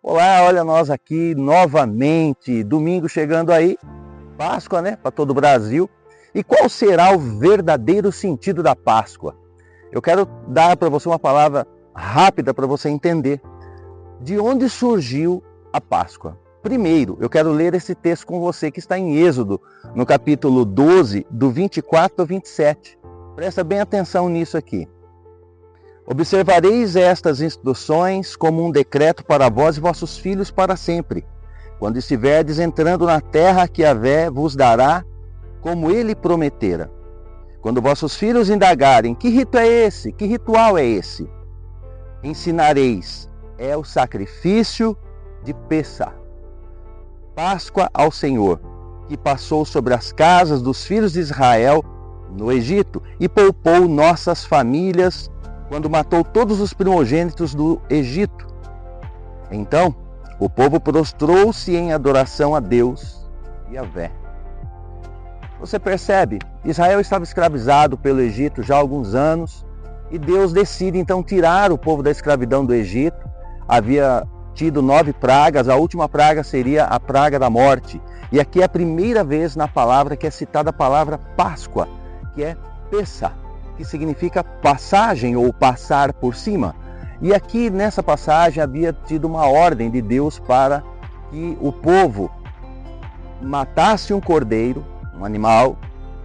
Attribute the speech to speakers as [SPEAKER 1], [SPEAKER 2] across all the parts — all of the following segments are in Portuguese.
[SPEAKER 1] Olá, olha nós aqui novamente, domingo chegando aí, Páscoa, né, para todo o Brasil. E qual será o verdadeiro sentido da Páscoa? Eu quero dar para você uma palavra rápida para você entender. De onde surgiu a Páscoa? Primeiro, eu quero ler esse texto com você que está em Êxodo, no capítulo 12, do 24 ao 27. Presta bem atenção nisso aqui. Observareis estas instruções como um decreto para vós e vossos filhos para sempre, quando estiverdes entrando na terra que Yahvé vos dará, como ele prometera. Quando vossos filhos indagarem, que rito é esse? Que ritual é esse? Ensinareis, é o sacrifício de Pessah, Páscoa ao Senhor, que passou sobre as casas dos filhos de Israel no Egito e poupou nossas famílias quando matou todos os primogênitos do Egito. Então, o povo prostrou-se em adoração a Deus, Yahvé. Você percebe? Israel estava escravizado pelo Egito já há alguns anos e Deus decide então tirar o povo da escravidão do Egito. Havia tido 9 pragas, a última praga seria a praga da morte. E aqui é a primeira vez na palavra que é citada a palavra Páscoa, que é Pessah, que significa passagem ou passar por cima. E aqui nessa passagem havia tido uma ordem de Deus para que o povo matasse um cordeiro, um animal,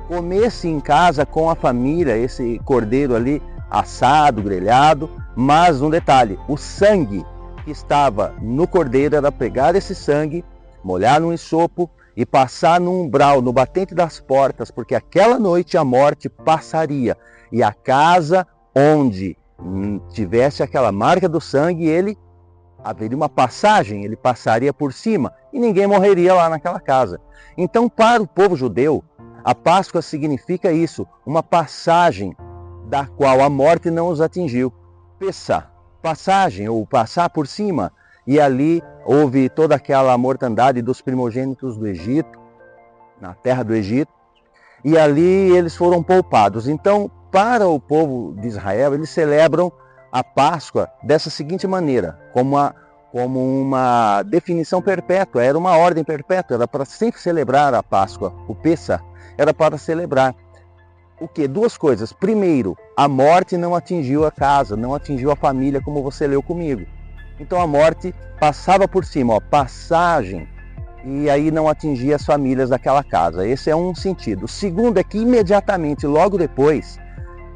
[SPEAKER 1] comesse em casa com a família esse cordeiro ali assado, grelhado, mas um detalhe, o sangue que estava no cordeiro era pegar esse sangue, molhar num ensopo e passar no umbral, no batente das portas, porque aquela noite a morte passaria. E a casa onde tivesse aquela marca do sangue, ele haveria uma passagem, ele passaria por cima e ninguém morreria lá naquela casa. Então, para o povo judeu, a Páscoa significa isso, uma passagem da qual a morte não os atingiu. Pessah, passagem ou passar por cima. E ali houve toda aquela mortandade dos primogênitos do Egito, na terra do Egito, e ali eles foram poupados. Então, para o povo de Israel, eles celebram a Páscoa dessa seguinte maneira, como uma definição perpétua, era uma ordem perpétua, era para sempre celebrar a Páscoa. O Pessah era para celebrar o quê? 2 coisas. Primeiro, a morte não atingiu a casa, não atingiu a família, como você leu comigo. Então a morte passava por cima, passagem, e aí não atingia as famílias daquela casa. Esse é um sentido. O segundo é que imediatamente, logo depois,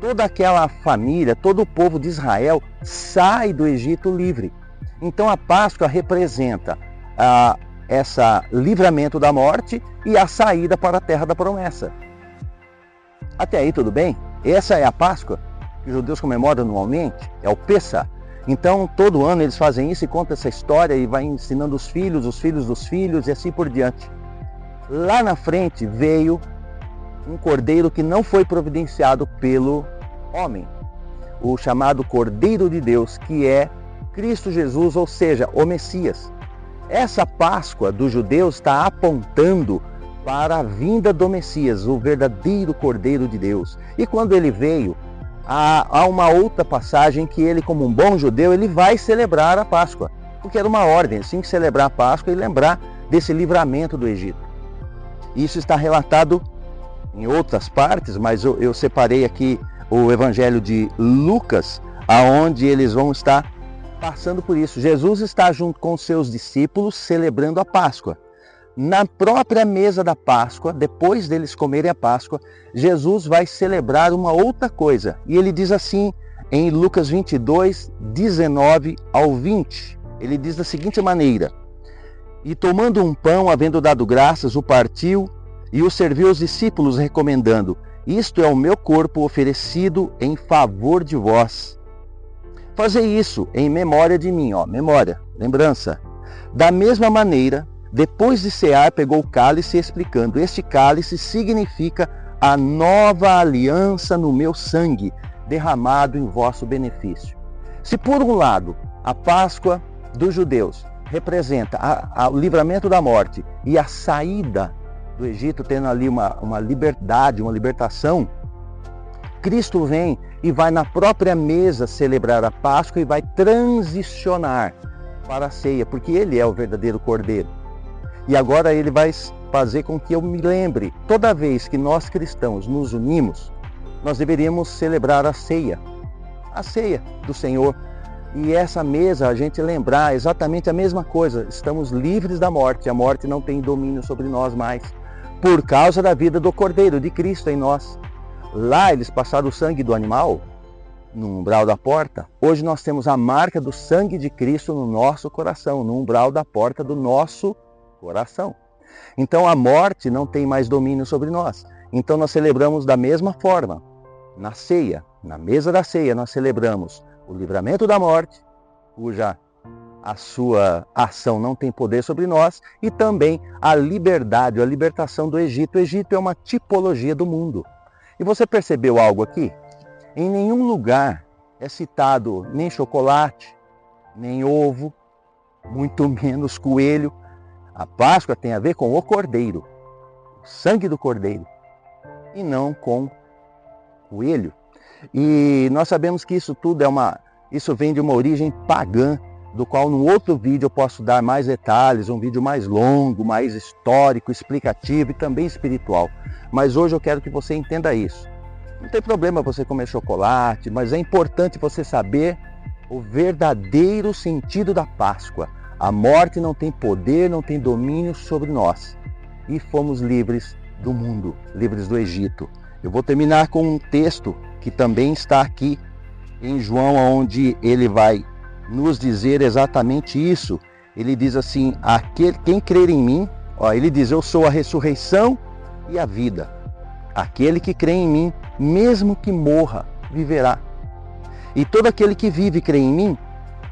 [SPEAKER 1] toda aquela família, todo o povo de Israel sai do Egito livre. Então a Páscoa representa esse livramento da morte e a saída para a terra da promessa. Até aí tudo bem? Essa é a Páscoa que os judeus comemoram anualmente, é o Pessah. Então todo ano eles fazem isso e contam essa história e vai ensinando os filhos dos filhos e assim por diante. Lá na frente veio um cordeiro que não foi providenciado pelo homem, o chamado Cordeiro de Deus, que é Cristo Jesus, ou seja, o Messias. Essa Páscoa dos judeus está apontando para a vinda do Messias, o verdadeiro Cordeiro de Deus. E quando ele veio, há uma outra passagem que ele, como um bom judeu, ele vai celebrar a Páscoa, porque era uma ordem, assim, que celebrar a Páscoa e lembrar desse livramento do Egito. Isso está relatado em outras partes, mas eu separei aqui o Evangelho de Lucas, aonde eles vão estar passando por isso. Jesus está junto com os seus discípulos celebrando a Páscoa. Na própria mesa da Páscoa, depois deles comerem a Páscoa, Jesus vai celebrar uma outra coisa. E ele diz assim, em Lucas 22, 19 ao 20, ele diz da seguinte maneira: E tomando um pão, havendo dado graças, o partiu e o serviu aos discípulos, recomendando: Isto é o meu corpo oferecido em favor de vós. Fazei isso em memória de mim, memória, lembrança. Da mesma maneira, depois de cear, pegou o cálice, explicando: Este cálice significa a nova aliança no meu sangue, derramado em vosso benefício. Se por um lado a Páscoa dos judeus representa o livramento da morte e a saída do Egito, tendo ali uma liberdade, uma libertação, Cristo vem e vai na própria mesa celebrar a Páscoa e vai transicionar para a ceia, porque Ele é o verdadeiro Cordeiro. E agora Ele vai fazer com que eu me lembre, toda vez que nós cristãos nos unimos, nós deveríamos celebrar a ceia do Senhor. E essa mesa, a gente lembrar exatamente a mesma coisa. Estamos livres da morte. A morte não tem domínio sobre nós mais. Por causa da vida do Cordeiro, de Cristo em nós. Lá eles passaram o sangue do animal no umbral da porta. Hoje nós temos a marca do sangue de Cristo no nosso coração, no umbral da porta do nosso coração. Então a morte não tem mais domínio sobre nós. Então nós celebramos da mesma forma. Na ceia, na mesa da ceia, nós celebramos o livramento da morte, cuja a sua ação não tem poder sobre nós, e também a liberdade, a libertação do Egito. O Egito é uma tipologia do mundo. E você percebeu algo aqui? Em nenhum lugar é citado nem chocolate, nem ovo, muito menos coelho. A Páscoa tem a ver com o Cordeiro, o sangue do Cordeiro, e não com coelho. E nós sabemos que isso tudo isso vem de uma origem pagã, do qual no outro vídeo eu posso dar mais detalhes, um vídeo mais longo, mais histórico, explicativo e também espiritual. Mas hoje eu quero que você entenda isso. Não tem problema você comer chocolate, mas é importante você saber o verdadeiro sentido da Páscoa. A morte não tem poder, não tem domínio sobre nós. E fomos livres do mundo, livres do Egito. Eu vou terminar com um texto que também está aqui em João, onde ele vai nos dizer exatamente isso. Ele diz assim: quem crer em mim, ele diz, eu sou a ressurreição e a vida. Aquele que crê em mim, mesmo que morra, viverá. E todo aquele que vive e crê em mim,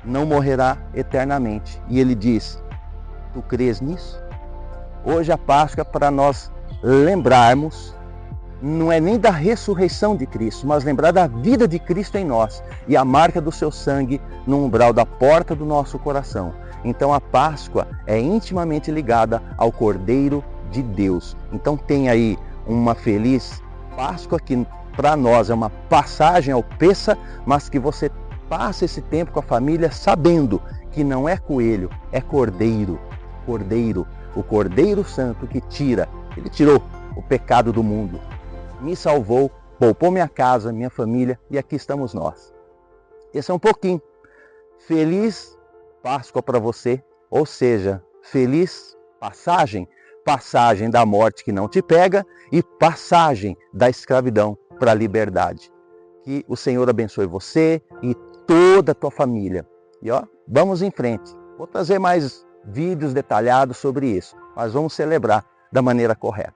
[SPEAKER 1] não morrerá eternamente. E ele diz, tu crês nisso? Hoje a Páscoa, para nós lembrarmos, não é nem da ressurreição de Cristo, mas lembrar da vida de Cristo em nós e a marca do seu sangue no umbral da porta do nosso coração. Então a Páscoa é intimamente ligada ao Cordeiro de Deus. Então tem aí uma feliz Páscoa, que para nós é uma passagem ao Pêssar, mas que você passa esse tempo com a família sabendo que não é coelho, é Cordeiro. Cordeiro, o Cordeiro Santo que ele tirou o pecado do mundo. Me salvou, poupou minha casa, minha família, e aqui estamos nós. Esse é um pouquinho. Feliz Páscoa para você, ou seja, feliz passagem da morte que não te pega e passagem da escravidão para a liberdade. Que o Senhor abençoe você e toda a tua família. E vamos em frente. Vou trazer mais vídeos detalhados sobre isso, mas vamos celebrar da maneira correta.